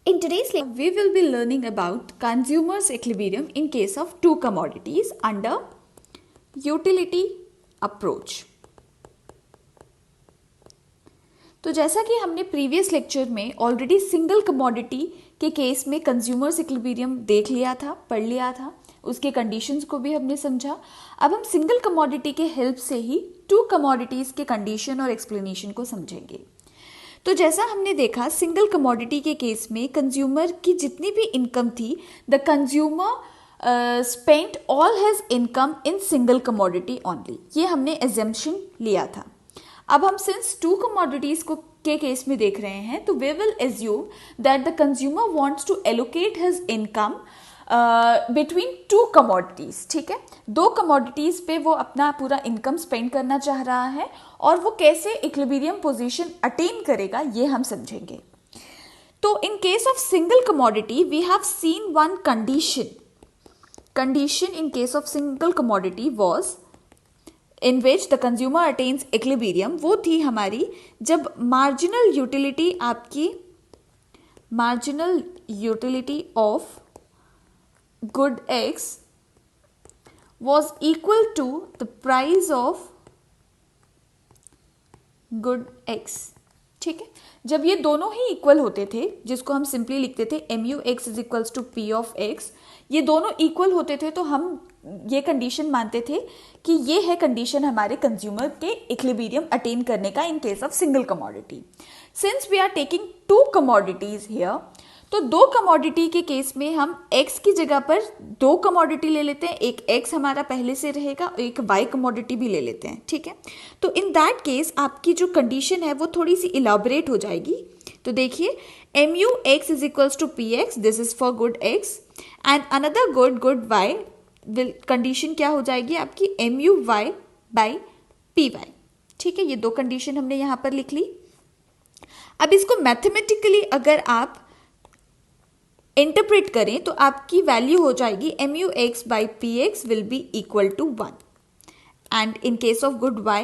In today's lecture, we will be learning about consumer's equilibrium in case of two commodities under utility approach. तो जैसा कि हमने previous lecture में already single commodity के case में consumers equilibrium देख लिया था, पढ़ लिया था, उसके कंडीशंस को भी हमने समझा. अब हम सिंगल कमोडिटी के हेल्प से ही टू कमोडिटीज के कंडीशन और एक्सप्लेनेशन को समझेंगे. तो जैसा हमने देखा सिंगल कमोडिटी के केस में कंज्यूमर की जितनी भी इनकम थी, the consumer spent all his income in single commodity only. ये हमने एजम्पशन लिया था. अब हम सिंस टू कमोडिटीज को के केस में देख रहे हैं तो we will assume that the consumer wants to allocate his income between two commodities. ठीक है, दो कमोडिटीज पे वो अपना पूरा इनकम स्पेंड करना चाह रहा है और वो कैसे इक्विलिब्रियम पोजीशन अटेन करेगा ये हम समझेंगे. तो in case of single commodity we have seen one condition in case of single commodity was in which the consumer attains equilibrium. वो थी हमारी जब marginal utility of good X was equal to the price of good X. ठीक है, जब ये दोनों ही equal होते थे, जिसको हम सिंपली लिखते थे MUX is equals to P of X, ये दोनों इक्वल होते थे तो हम ये कंडीशन मानते थे कि ये है कंडीशन हमारे कंज्यूमर के इक्विलिब्रियम अटेन करने का in case of single commodity. Since we are taking two commodities here, तो दो कमोडिटी के केस में हम x की जगह पर दो कमोडिटी ले लेते हैं. एक x हमारा पहले से रहेगा, एक y कमोडिटी भी ले लेते हैं. ठीक है, तो इन दैट केस आपकी जो कंडीशन है वो थोड़ी सी इलाबोरेट हो जाएगी. तो देखिए MUX is equals to PX, this is for good X and another good Y will condition क्या हो जाएगी आपकी MUY बाई PY. ठीक है, ये दो कंडीशन हमने यहां पर लिख ली. अब इसको मैथमेटिकली अगर आप इंटरप्रेट करें तो आपकी वैल्यू हो जाएगी MUX by PX will be equal to 1 and in case of good Y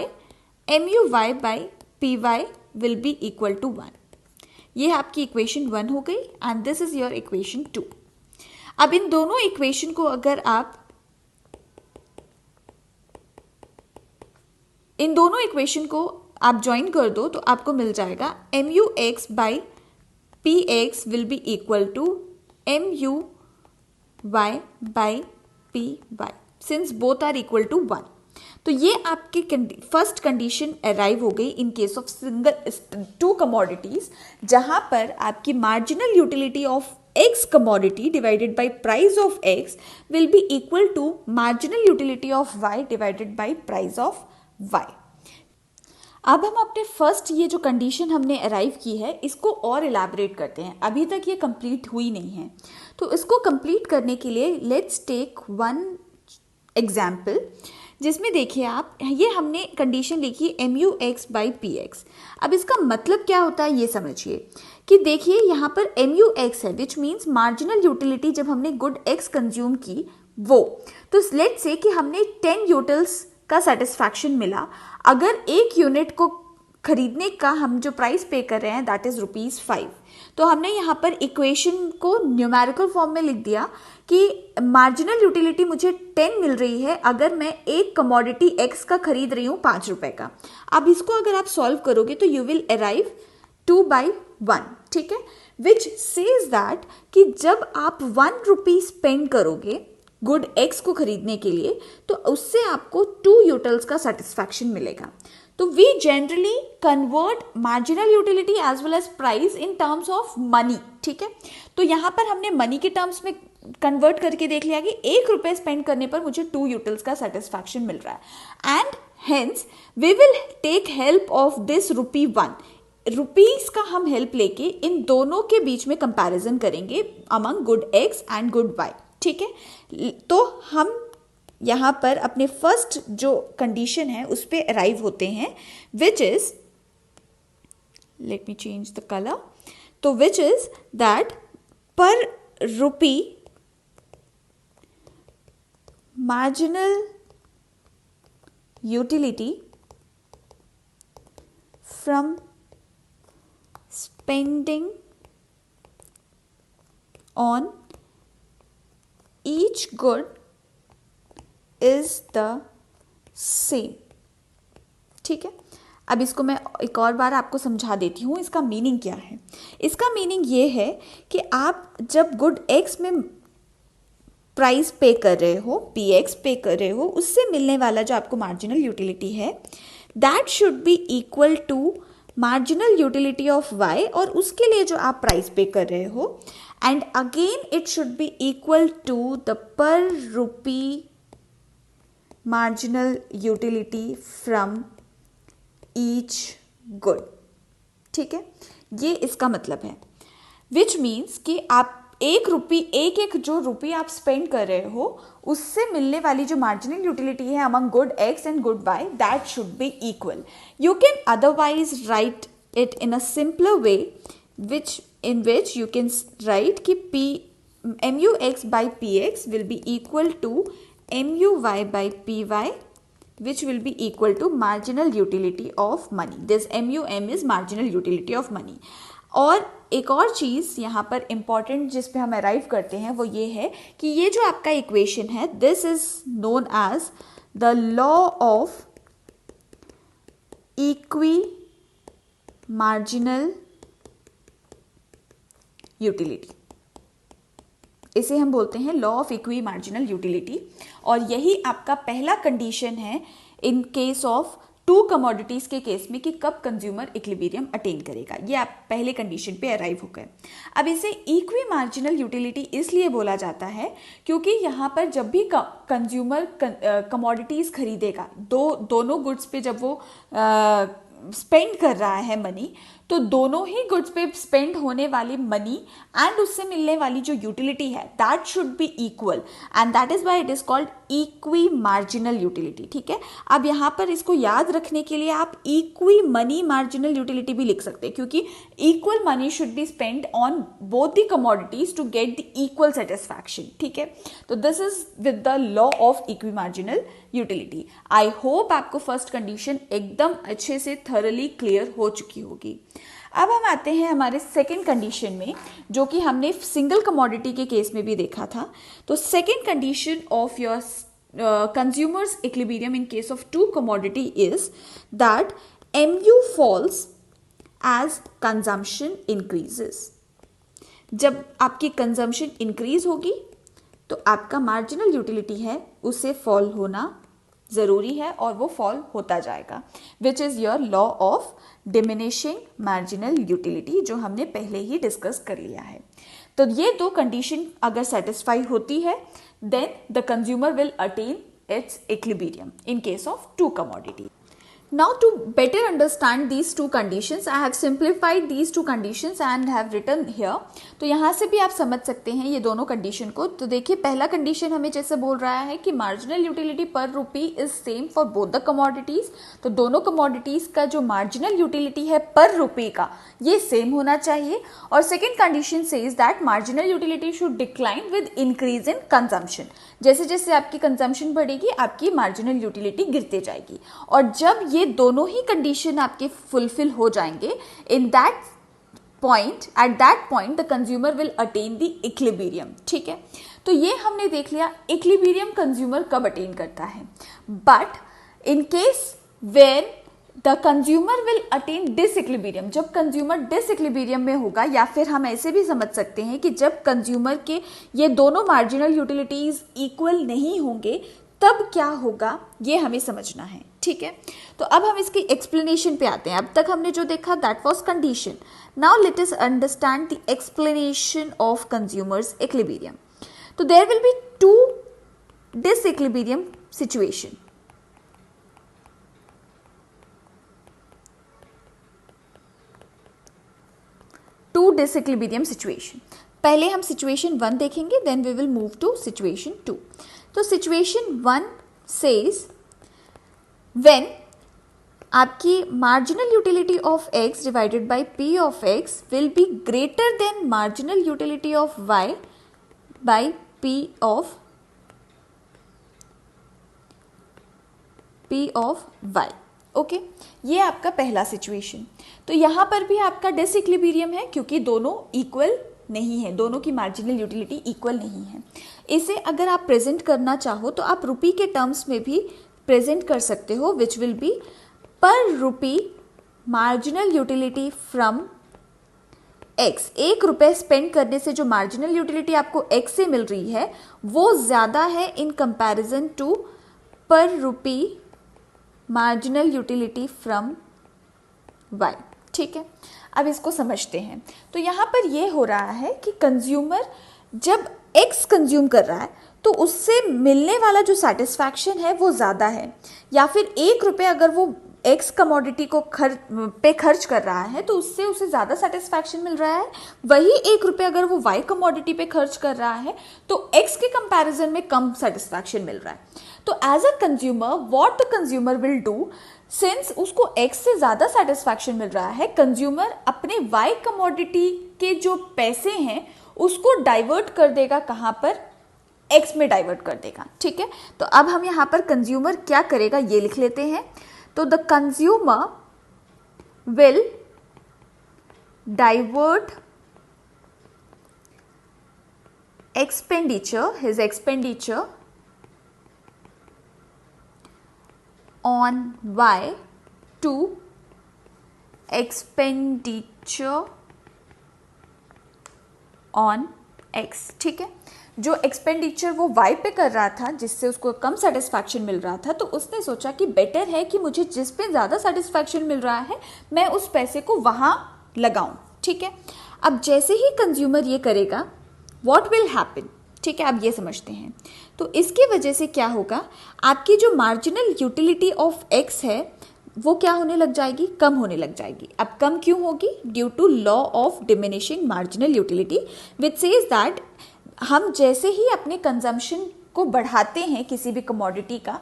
MUY by PY will be equal to 1. ये आपकी इक्वेशन 1 हो गई and this is your equation 2. अब इन दोनों इक्वेशन को अगर आप ज्वाइन कर दो तो आपको मिल जाएगा MUX by PX will be equal to MUY by PY since both are equal to 1. तो ये आपकी फर्स्ट कंडीशन अराइव हो गई in case of single two commodities, जहां पर आपकी marginal utility of X commodity divided by price of X will be equal to marginal utility of Y divided by price of Y. अब हम अपने first ये जो कंडीशन हमने arrive की है इसको और इलैबोरेट करते हैं. अभी तक ये कंप्लीट हुई नहीं है, तो इसको कंप्लीट करने के लिए लेट्स टेक वन एग्जाम्पल जिसमें देखिए आप, ये हमने कंडीशन लिखी MUX बाई PX. अब इसका मतलब क्या होता है ये समझिए कि देखिए यहाँ पर MUX है विच मीन्स मार्जिनल यूटिलिटी जब हमने गुड X कंज्यूम की वो, तो लेट्स से कि हमने 10 यूटिल्स का सेटिस्फैक्शन मिला. अगर एक यूनिट को खरीदने का हम जो प्राइस पे कर रहे हैं दैट इज ₹5, तो हमने यहाँ पर इक्वेशन को न्यूमेरिकल फॉर्म में लिख दिया कि मार्जिनल यूटिलिटी मुझे 10 मिल रही है अगर मैं एक कमोडिटी X का खरीद रही हूँ ₹5 का. अब इसको अगर आप सॉल्व करोगे तो यू विल अराइव 2/1. ठीक है, विच सेज दैट कि जब आप ₹1 स्पेंड करोगे गुड X को खरीदने के लिए तो उससे आपको 2 यूटिल्स का सेटिस्फैक्शन मिलेगा. तो we generally convert marginal utility as well as price in terms of money. ठीक है, तो यहाँ पर हमने मनी के टर्म्स में कन्वर्ट करके देख लिया कि ₹1 स्पेंड करने पर मुझे 2 यूटिल्स का सेटिस्फैक्शन मिल रहा है and hence we will take help of this ₹1 rupees का हम हेल्प लेके इन दोनों के बीच में कंपैरिजन करेंगे among good X and good Y. ठीक है, तो हम यहाँ पर अपने फर्स्ट जो कंडीशन है उस पे अराइव होते हैं which is, let me change the colour, तो which is that per rupee marginal utility from spending on each good is the same. ठीक है, अब इसको मैं एक और बार आपको समझा देती हूँ इसका मीनिंग क्या है। इसका मीनिंग ये है कि आप जब गुड एक्स में प्राइस पे कर रहे हो, पी एक्स पे कर रहे हो, उससे मिलने वाला जो आपको मार्जिनल यूटिलिटी है that should be equal to marginal utility of Y, और उसके लिए जो आप प्राइस पे कर रहे हो, and again it should be equal to the per rupee marginal utility from each good. ठीक है, ये इसका मतलब है, विच मीन्स कि आप एक जो रुपी आप स्पेंड कर रहे हो उससे मिलने वाली जो मार्जिनल यूटिलिटी है among good X and good Y that should be equal. You can otherwise write it in a simpler way in which you can write कि MUX by PX will be equal to MUY by PY, which will be equal to marginal utility of money. This MUM is marginal utility of money. और एक और चीज़ यहाँ पर important जिस पे हम arrive करते हैं वो ये है कि ये जो आपका इक्वेशन है this is known as the law of equi marginal utility. इसे हम बोलते हैं law of equi marginal utility, और यही आपका पहला कंडीशन है in case of two commodities के केस में कि कब कंज्यूमर इक्विलिब्रियम अटेन करेगा। ये आप पहले कंडीशन पे अराइव हो गए। अब इसे इक्वी मार्जिनल यूटिलिटी इसलिए बोला जाता है क्योंकि यहाँ पर जब भी कंज्यूमर कमोडिटीज खरीदेगा, दोनों गुड्स पे जब वो स्पेंड कर रहा है मनी, तो दोनों ही गुड्स पे स्पेंड होने वाली मनी एंड उससे मिलने वाली जो यूटिलिटी है that should be equal, and that is why it is called equi marginal utility. ठीक है, अब यहाँ पर इसको याद रखने के लिए आप इक्वी मनी मार्जिनल यूटिलिटी भी लिख सकते हैं, क्योंकि equal money should be spend on both the commodities to get the equal satisfaction. ठीक है, तो this is with the law of equi marginal utility. I hope आपको फर्स्ट कंडीशन एकदम अच्छे से थॉरली क्लियर हो चुकी होगी। अब हम आते हैं हमारे सेकेंड कंडीशन में, जो कि हमने सिंगल कमोडिटी के केस में भी देखा था। तो second condition of your consumers equilibrium in case of two commodity is that MU falls as consumption increases. जब आपकी कंजम्पशन इंक्रीज होगी तो आपका मार्जिनल यूटिलिटी है उसे फॉल होना जरूरी है और वो फॉल होता जाएगा, which is your law of diminishing marginal utility, जो हमने पहले ही डिस्कस कर लिया है। तो ये दो कंडीशन अगर सेटिस्फाई होती है then the consumer will attain its equilibrium in case of two commodity. Now to better understand these two conditions, I have simplified these two conditions and have written here. तो यहाँ से भी आप समझ सकते हैं ये दोनों कंडीशन को। तो देखिए, पहला कंडीशन हमें जैसे बोल रहा है कि मार्जिनल यूटिलिटी पर रुपी is same for both the commodities. तो दोनों कमोडिटीज का जो मार्जिनल यूटिलिटी है पर रुपी का ये सेम होना चाहिए। और second condition says that marginal utility should decline with increase in consumption. जैसे जैसे आपकी कंजम्पशन बढ़ेगी आपकी मार्जिनल यूटिलिटी गिरते जाएगी, और जब ये दोनों ही कंडीशन आपके फुलफिल हो जाएंगे in that point, at that point the consumer will attain the equilibrium. ठीक है, तो ये हमने देख लिया इक्विलिब्रियम कंज्यूमर कब अटेन करता है। But in case where the consumer will attain disequilibrium, जब कंज्यूमर डिसइक्विलिब्रियम में होगा, या फिर हम ऐसे भी समझ सकते हैं कि जब कंज्यूमर के ये दोनों मार्जिनल यूटिलिटीज इक्वल नहीं होंगे तब क्या होगा ये हमें समझना है। ठीक है, तो अब हम इसकी एक्सप्लेनेशन पे आते हैं। अब तक हमने जो देखा that was condition. Now let us understand the explanation of consumer's equilibrium. तो there will be two disequilibrium situation. Two disequilibrium situation. पहले हम सिचुएशन 1 देखेंगे, then we will move to situation 2। तो सिचुएशन 1 सेज व्हेन आपकी marginal utility of x divided by p of x will be greater than marginal utility of y by p of y। Okay, ये आपका पहला situation. तो यहाँ पर भी आपका डिसइक्विलिब्रियम है क्योंकि दोनों इक्वल नहीं है, दोनों की मार्जिनल यूटिलिटी इक्वल नहीं है। इसे अगर आप प्रेजेंट करना चाहो तो आप रुपी के टर्म्स में भी प्रेजेंट कर सकते हो, विच विल बी पर rupee marginal utility from x. 1 रुपये स्पेंड करने से जो मार्जिनल यूटिलिटी आपको एक्स से मिल रही है वो ज़्यादा है इन कंपैरिजन टू पर rupee marginal utility from Y. ठीक है, अब इसको समझते हैं। तो यहाँ पर ये हो रहा है कि कंज्यूमर जब एक्स कंज्यूम कर रहा है तो उससे मिलने वाला जो सेटिस्फैक्शन है वो ज़्यादा है, या फिर 1 रुपये अगर वो एक्स कमोडिटी को खर्च कर रहा है तो उससे उसे ज़्यादा सेटिस्फैक्शन मिल रहा है। वही 1 रुपये अगर वो वाई कमोडिटी पे खर्च कर रहा है तो एक्स के कंपैरिजन में कम सेटिस्फैक्शन मिल रहा है। तो as a consumer what the consumer will do, since उसको एक्स से ज़्यादा सेटिस्फैक्शन मिल रहा है, कंज्यूमर अपने वाई कमोडिटी के जो पैसे हैं उसको डाइवर्ट कर देगा, कहाँ पर, एक्स में डाइवर्ट कर देगा। ठीक है, तो अब हम यहाँ पर कंज्यूमर क्या करेगा ये लिख लेते हैं। तो the consumer will divert expenditure, his expenditure on Y to expenditure on X। ठीक है, जो एक्सपेंडिचर वो Y पे कर रहा था जिससे उसको कम सेटिस्फैक्शन मिल रहा था, तो उसने सोचा कि बेटर है कि मुझे जिस पे ज़्यादा सेटिस्फैक्शन मिल रहा है मैं उस पैसे को वहाँ लगाऊं। ठीक है, अब जैसे ही कंज्यूमर ये करेगा व्हाट विल हैपन, ठीक है, अब ये समझते हैं। तो इसकी वजह से क्या होगा, आपकी जो मार्जिनल यूटिलिटी ऑफ एक्स है वो क्या होने लग जाएगी, कम होने लग जाएगी। अब कम क्यों होगी, due to law of diminishing marginal utility which says that हम जैसे ही अपने कंजम्पशन को बढ़ाते हैं किसी भी कमोडिटी का,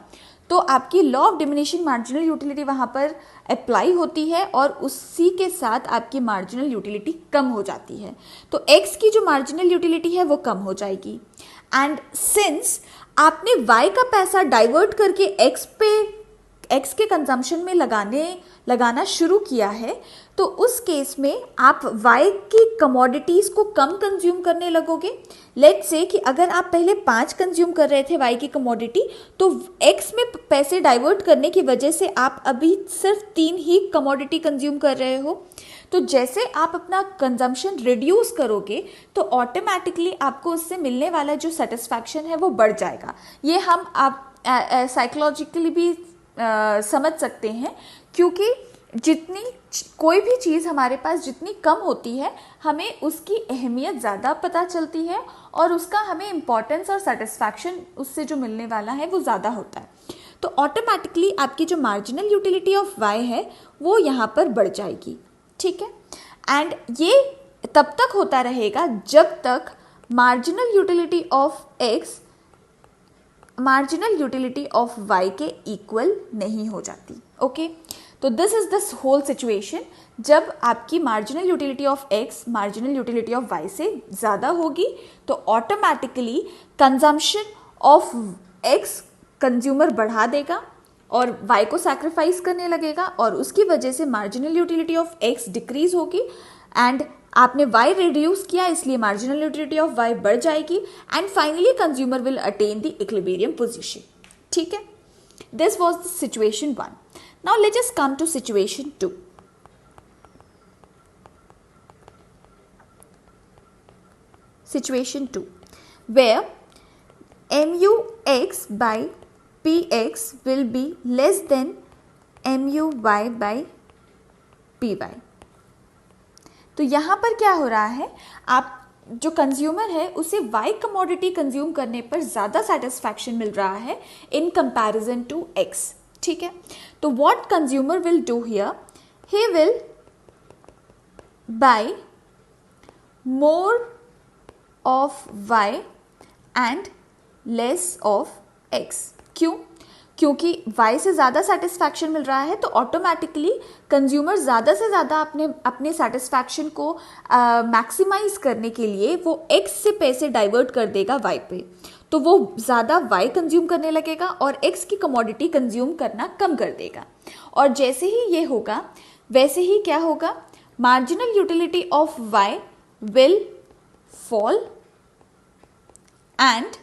तो आपकी law of diminishing marginal utility वहाँ पर अप्लाई होती है और उसी के साथ आपकी मार्जिनल यूटिलिटी कम हो जाती है। तो एक्स की जो मार्जिनल यूटिलिटी है वो कम हो जाएगी। एंड सिंस आपने वाई का पैसा डाइवर्ट करके एक्स के कंजम्पशन में लगाना शुरू किया है, तो उस केस में आप वाई की कमोडिटीज़ को कम कंज्यूम करने लगोगे। लेट्स से कि अगर आप पहले 5 कंज्यूम कर रहे थे वाई की कमोडिटी, तो एक्स में पैसे डाइवर्ट करने की वजह से आप अभी सिर्फ 3 ही कमोडिटी कंज्यूम कर रहे हो। तो जैसे आप अपना कंजम्पशन रिड्यूस करोगे तो ऑटोमेटिकली आपको उससे मिलने वाला जो सेटिस्फैक्शन है वो बढ़ जाएगा। ये हम आप साइकोलॉजिकली भी समझ सकते हैं, क्योंकि जितनी कोई भी चीज़ हमारे पास जितनी कम होती है हमें उसकी अहमियत ज़्यादा पता चलती है और उसका हमें इम्पॉर्टेंस और सेटिस्फैक्शन उससे जो मिलने वाला है वो ज़्यादा होता है। तो ऑटोमेटिकली आपकी जो मार्जिनल यूटिलिटी ऑफ वाई है वो यहाँ पर बढ़ जाएगी। ठीक है, एंड ये तब तक होता रहेगा जब तक marginal utility of X marginal utility of Y के इक्वल नहीं हो जाती। ओके, तो this is this whole situation. जब आपकी marginal utility of X marginal utility of Y से ज़्यादा होगी तो automatically consumption of X consumer बढ़ा देगा और वाई को सैक्रिफाइस करने लगेगा और उसकी वजह से marginal utility of X decrease होगी एंड आपने y रिड्यूस किया इसलिए मार्जिनल यूटिलिटी ऑफ y बढ़ जाएगी and finally consumer will attain the equilibrium position. ठीक है, this was the situation 1। Now let us come to situation 2। Situation 2 where MUX by PX will be less than MUY by PY। तो यहाँ पर क्या हो रहा है, आप जो कंज्यूमर है उसे वाई कमोडिटी कंज्यूम करने पर ज़्यादा सेटिस्फैक्शन मिल रहा है इन कंपैरिजन टू एक्स। ठीक है, तो what consumer will do here, he will buy more of Y and less of X. क्यों, क्योंकि y से ज़्यादा सेटिस्फैक्शन मिल रहा है तो ऑटोमेटिकली कंज्यूमर ज़्यादा से ज़्यादा अपने सेटिस्फैक्शन को मैक्सिमाइज करने के लिए वो x से पैसे डाइवर्ट कर देगा y पे, तो वो ज़्यादा y कंज्यूम करने लगेगा और x की कमोडिटी कंज्यूम करना कम कर देगा। और जैसे ही ये होगा वैसे ही क्या होगा, marginal utility of y will fall and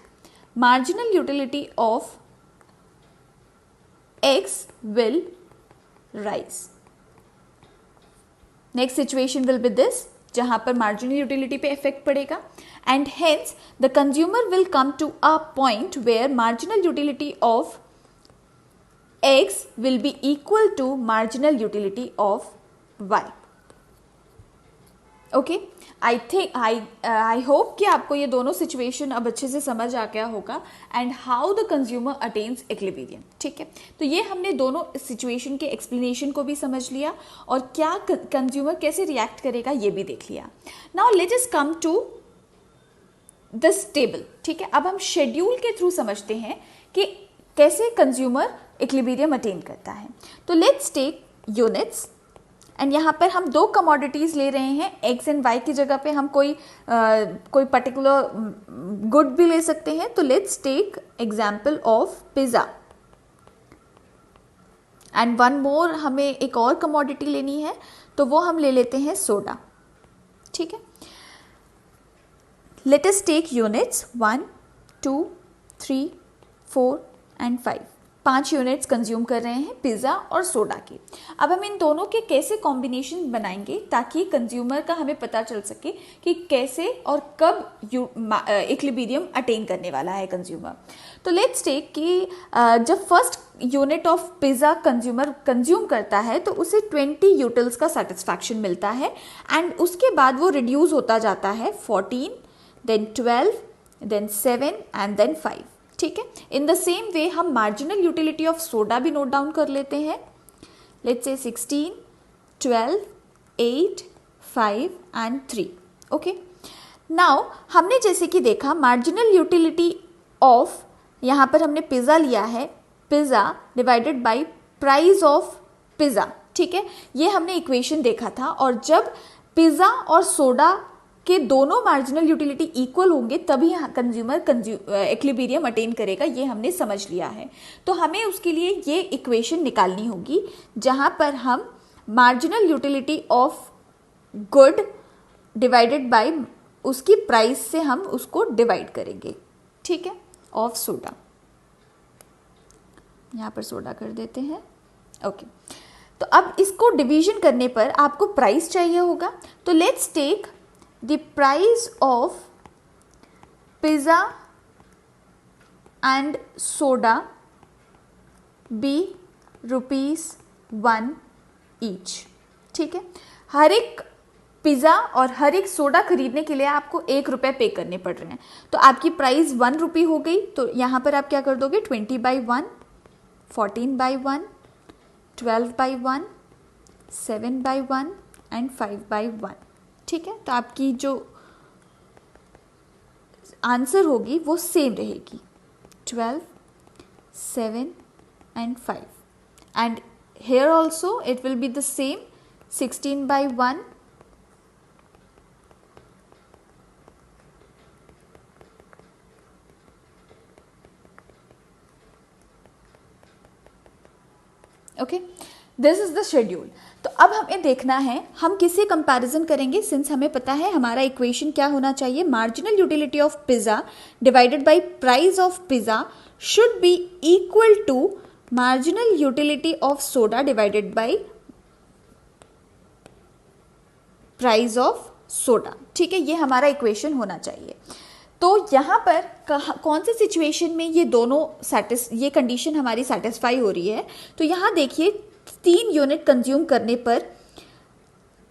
marginal utility of X will rise. Next situation will be this, जहां पर marginal utility पे effect पड़ेगा, and hence the consumer will come to a point where marginal utility of X will be equal to marginal utility of Y. Okay, I hope कि आपको ये दोनों situation अब अच्छे से समझ आ गया होगा and how the consumer attains equilibrium. ठीक है, तो ये हमने दोनों सिचुएशन के एक्सप्लेनेशन को भी समझ लिया और क्या कंज्यूमर कैसे रिएक्ट करेगा ये भी देख लिया. Now let us come to this table. ठीक है, अब हम शेड्यूल के थ्रू समझते हैं कि कैसे कंज्यूमर इक्विलिब्रियम अटेन करता है. तो लेट्स टेक यूनिट्स एंड यहाँ पर हम दो कमोडिटीज़ ले रहे हैं. एक्स एंड वाई की जगह पे हम कोई पर्टिकुलर गुड भी ले सकते हैं. तो let's take example of pizza and one more, हमें एक और कमोडिटी लेनी है तो वो हम ले लेते हैं सोडा. ठीक है, let us take units 1, 2, 3, 4 and 5. 5 units consume कर रहे हैं पिज़्ज़ा और सोडा की. अब हम इन दोनों के कैसे कॉम्बिनेशन बनाएंगे ताकि कंज्यूमर का हमें पता चल सके कि कैसे और कब इक्विलिब्रियम अटेन करने वाला है कंज्यूमर. तो लेट्स टेक कि जब first unit of pizza consumer consume करता है तो उसे 20 यूटिल्स का सेटिस्फैक्शन मिलता है एंड उसके बाद वो रिड्यूस होता जाता है 14, देन 12, देन 7 एंड देन 5. ठीक है, इन द सेम वे हम मार्जिनल यूटिलिटी ऑफ सोडा भी नोट डाउन कर लेते हैं. Let's say 16, 12, 8, 5 and 3. Okay, now हमने जैसे कि देखा मार्जिनल यूटिलिटी ऑफ, यहाँ पर हमने पिज़्ज़ा लिया है, pizza divided by price of pizza. ठीक है, ये हमने इक्वेशन देखा था और जब पिज़्ज़ा और सोडा के दोनों मार्जिनल यूटिलिटी इक्वल होंगे तभी कंज्यूमर इक्विलिब्रियम अटेन करेगा, ये हमने समझ लिया है. तो हमें उसके लिए ये इक्वेशन निकालनी होगी जहां पर हम marginal utility of good divided by उसकी प्राइस से हम उसको डिवाइड करेंगे. ठीक है, ऑफ सोडा, यहाँ पर सोडा कर देते हैं. ओके, तो अब इसको डिवीजन करने पर आपको प्राइस चाहिए होगा. तो let's take the price of pizza and soda be ₹1 each. ठीक है, हर एक पिज़्ज़ा और हर एक सोडा खरीदने के लिए आपको ₹1 पे करने पड़ रहे हैं. तो आपकी प्राइस ₹1 हो गई. तो यहाँ पर आप क्या कर दोगे, 20/1, 14/1, 12/1, 7/1 एंड 5/1. ठीक है, तो आपकी जो आंसर होगी वो सेम रहेगी, 12, 7 and 5. And here also it will be the same, 16/1, okay, this is the schedule. तो अब हमें देखना है हम किससे कंपैरिजन करेंगे. सिंस हमें पता है हमारा इक्वेशन क्या होना चाहिए, marginal utility of pizza divided by price of pizza should be equal to marginal utility of soda divided by price of soda. ठीक है, ये हमारा इक्वेशन होना चाहिए. तो यहाँ पर कौन से सिचुएशन में ये दोनों ये कंडीशन हमारी सेटिस्फाई हो रही है. तो यहाँ देखिए 3 यूनिट कंज्यूम करने पर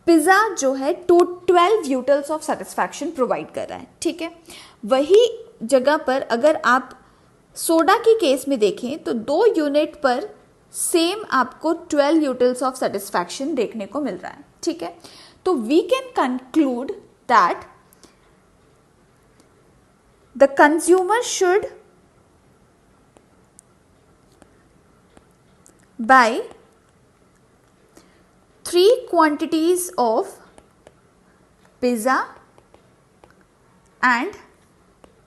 पिज़्ज़ा जो है 12 यूटिल्स ऑफ सेटिस्फैक्शन प्रोवाइड कर रहा है. ठीक है, वही जगह पर अगर आप सोडा की केस में देखें तो 2 यूनिट पर सेम आपको 12 यूटिल्स ऑफ सेटिस्फैक्शन देखने को मिल रहा है. ठीक है, तो we can conclude that the consumer should buy 3 quantities of pizza and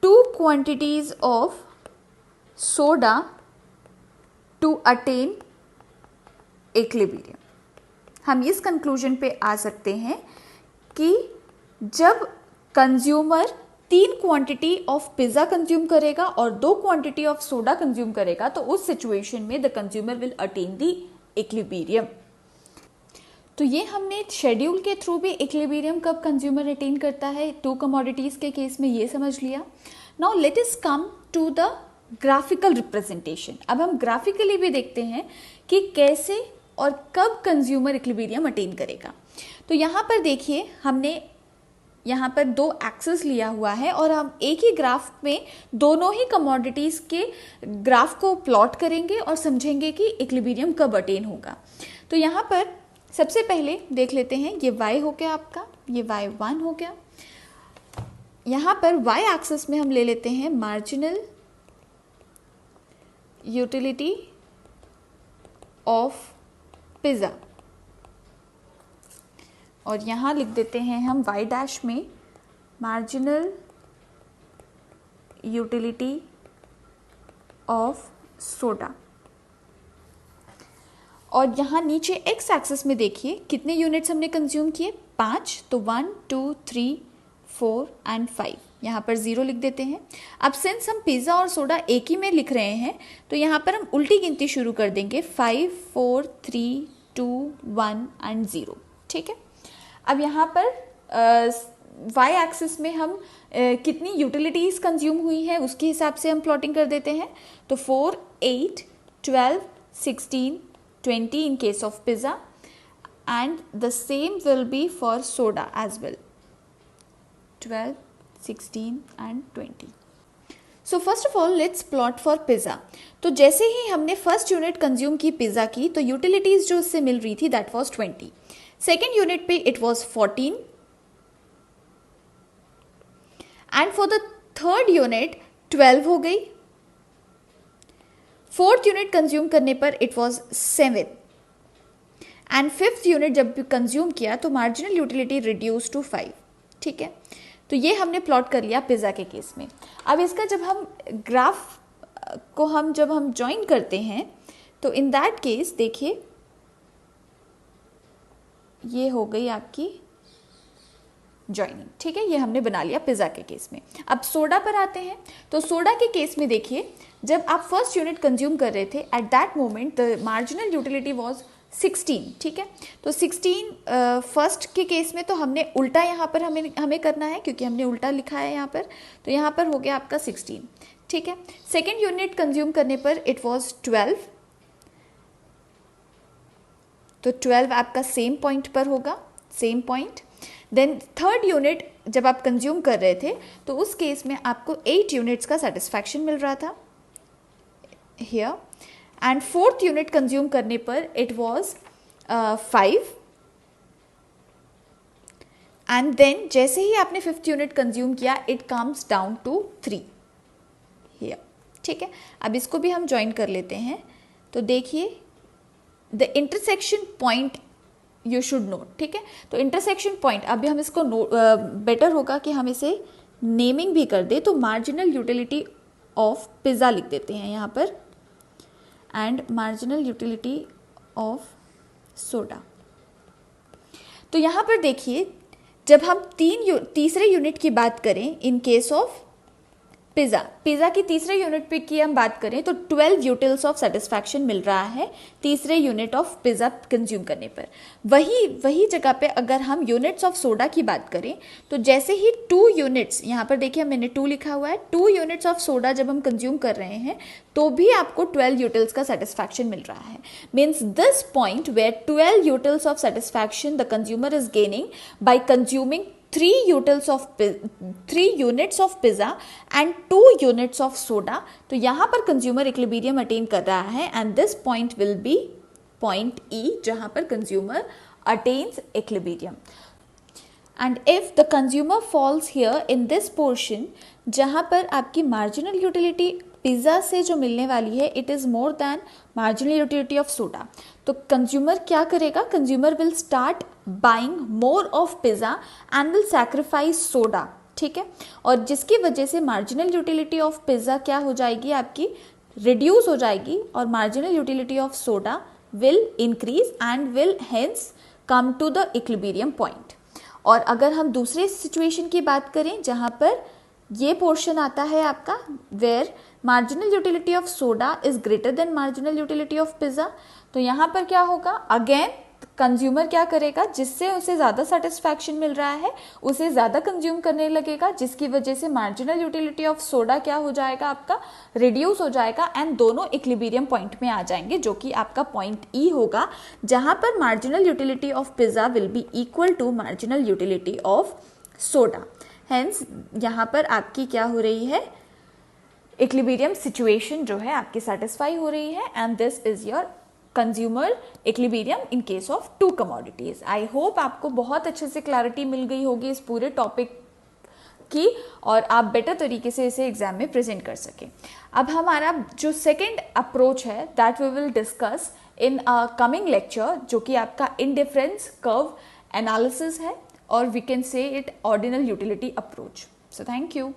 2 quantities of soda to attain equilibrium. हम इस कंक्लूजन पे आ सकते हैं कि जब consumer 3 quantity of pizza consume करेगा और 2 क्वांटिटी ऑफ सोडा कंज्यूम करेगा, तो उस सिचुएशन में the consumer will attain the equilibrium. तो ये हमने शेड्यूल के थ्रू भी इक्विलिब्रियम कब कंज्यूमर अटेन करता है, 2 कमोडिटीज़ के केस में ये समझ लिया। Now let us come to the graphical representation. अब हम ग्राफिकली भी देखते हैं कि कैसे और कब कंज्यूमर इक्विलिब्रियम अटेन करेगा। तो यहाँ पर देखिए, हमने यहाँ पर 2 एक्सेस लिया हुआ है और हम एक ही ग्राफ में दोनों ही कमोडिटीज़ के ग्राफ को प्लॉट करेंगे और समझेंगे कि इक्विलिब्रियम कब अटेन होगा। तो यहाँ पर सबसे पहले देख लेते हैं, ये y हो गया आपका, ये y1 हो गया। यहाँ पर y एक्सिस में हम ले लेते हैं मार्जिनल यूटिलिटी ऑफ पिज़्ज़ा और यहाँ लिख देते हैं हम y डैश में मार्जिनल यूटिलिटी ऑफ सोडा। और यहाँ नीचे x एक्सिस में देखिए कितने यूनिट्स हमने कंज्यूम किए, 5, तो 1 2 3 4 एंड 5, यहाँ पर 0 लिख देते हैं। अब सिंस हम पिज़्ज़ा और सोडा एक ही में लिख रहे हैं तो यहाँ पर हम उल्टी गिनती शुरू कर देंगे, 5 4 3 2 1 एंड 0, ठीक है। अब यहाँ पर y एक्सिस में हम कितनी यूटिलिटीज़ कंज्यूम हुई है उसके हिसाब से हम प्लॉटिंग कर देते हैं। तो 4 8 12 16 20 in case of pizza and the same will be for soda as well, 12 16 and 20. So first of all let's plot for pizza. तो जैसे ही हमने फर्स्ट यूनिट कंज्यूम की पिज़्ज़ा की तो यूटिलिटीज़ जो उससे मिल रही थी दैट वाज 20, सेकेंड यूनिट पे it was 14 and for the third unit 12 हो गई, फोर्थ यूनिट कंज्यूम करने पर it was 7 and fifth unit जब कंज्यूम किया तो मार्जिनल यूटिलिटी रिड्यूस टू 5, ठीक है। तो ये हमने प्लॉट कर लिया पिज़्ज़ा के केस में। अब इसका जब हम ग्राफ को जब हम ज्वाइन करते हैं तो इन दैट केस देखिए ये हो गई आपकी ज्वाइनिंग, ठीक है। ये हमने बना लिया पिज़्ज़ा के केस में। अब सोडा पर आते हैं। तो सोडा के केस में देखिए जब आप फर्स्ट यूनिट कंज्यूम कर रहे थे at that moment the marginal utility was 16, ठीक है। तो 16 फर्स्ट के केस में तो हमने उल्टा यहाँ पर हमें करना है क्योंकि हमने उल्टा लिखा है यहाँ पर, तो यहाँ पर हो गया आपका 16, ठीक है। सेकेंड यूनिट कंज्यूम करने पर इट वाज 12, तो 12 आपका सेम पॉइंट पर होगा, same point. Then third unit जब आप कंज्यूम कर रहे थे तो उस केस में आपको 8 यूनिट्स का सेटिस्फैक्शन मिल रहा था here, and fourth unit consume करने पर इट वाज 5 एंड देन जैसे ही आपने फिफ्थ यूनिट कंज्यूम किया it comes down to 3 here, ठीक है। अब इसको भी हम ज्वाइन कर लेते हैं। तो देखिए the intersection point you should note, ठीक है। तो इंटरसेक्शन पॉइंट अभी हम इसको बेटर होगा कि हम इसे नेमिंग भी कर दे। तो मार्जिनल यूटिलिटी ऑफ पिज़्ज़ा लिख देते हैं यहाँ पर and marginal utility of soda. तो यहाँ पर देखिए जब हम तीसरे यूनिट की बात करें इन केस ऑफ पिज़्ज़ा की तीसरे यूनिट पे की हम बात करें तो 12 यूटिल्स ऑफ सेटिस्फैक्शन मिल रहा है तीसरे यूनिट ऑफ पिज़्ज़ा कंज्यूम करने पर। वही जगह पे अगर हम यूनिट्स ऑफ सोडा की बात करें तो जैसे ही 2 यूनिट्स, यहाँ पर देखिए मैंने 2 लिखा हुआ है, 2 यूनिट्स ऑफ सोडा जब हम कंज्यूम कर रहे हैं तो भी आपको 12 यूटिल्स का सेटिस्फैक्शन मिल रहा है। Means this point where 12 utils of satisfaction the consumer is gaining by consuming 3 units of pizza and 2 units of soda। तो यहाँ पर कंज्यूमर इक्विलिब्रियम अटेन कर रहा है and this point will be point E जहाँ पर consumer attains equilibrium. And if the consumer falls here in this portion जहाँ पर आपकी मार्जिनल यूटिलिटी पिज़्ज़ा से जो मिलने वाली है it is more than marginal utility of soda, तो कंज्यूमर क्या करेगा, consumer will start buying more of pizza and will sacrifice soda, ठीक है। और जिसकी वजह से मार्जिनल यूटिलिटी ऑफ पिज़्ज़ा क्या हो जाएगी आपकी, रिड्यूस हो जाएगी और marginal utility of soda will increase and will hence come to the equilibrium point. और अगर हम दूसरे सिचुएशन की बात करें जहाँ पर ये पोर्शन आता है आपका where marginal utility of soda is greater than marginal utility of pizza. तो यहाँ पर क्या होगा, अगेन कंज्यूमर क्या करेगा, जिससे उसे ज़्यादा सेटिस्फैक्शन मिल रहा है उसे ज़्यादा कंज्यूम करने लगेगा, जिसकी वजह से मार्जिनल यूटिलिटी ऑफ सोडा क्या हो जाएगा, आपका रिड्यूस हो जाएगा एंड दोनों इक्विलिब्रियम पॉइंट में आ जाएंगे, जो कि आपका पॉइंट ई होगा, जहाँ पर marginal utility of pizza will be equal to marginal utility of soda. Hence यहाँ पर आपकी क्या हो रही है, इक्विलिब्रियम सिचुएशन जो है आपकी सेटिस्फाई हो रही है and this is your consumer equilibrium in case of two commodities. I hope आपको बहुत अच्छे से क्लैरिटी मिल गई होगी इस पूरे टॉपिक की और आप बेटर तरीके से इसे एग्जाम में प्रेजेंट कर सकें। अब हमारा जो सेकेंड अप्रोच है that we will discuss in a coming lecture, जो कि आपका इंडिफरेंस कर्व एनालिसिस है और we can say it ordinal utility approach. So thank you.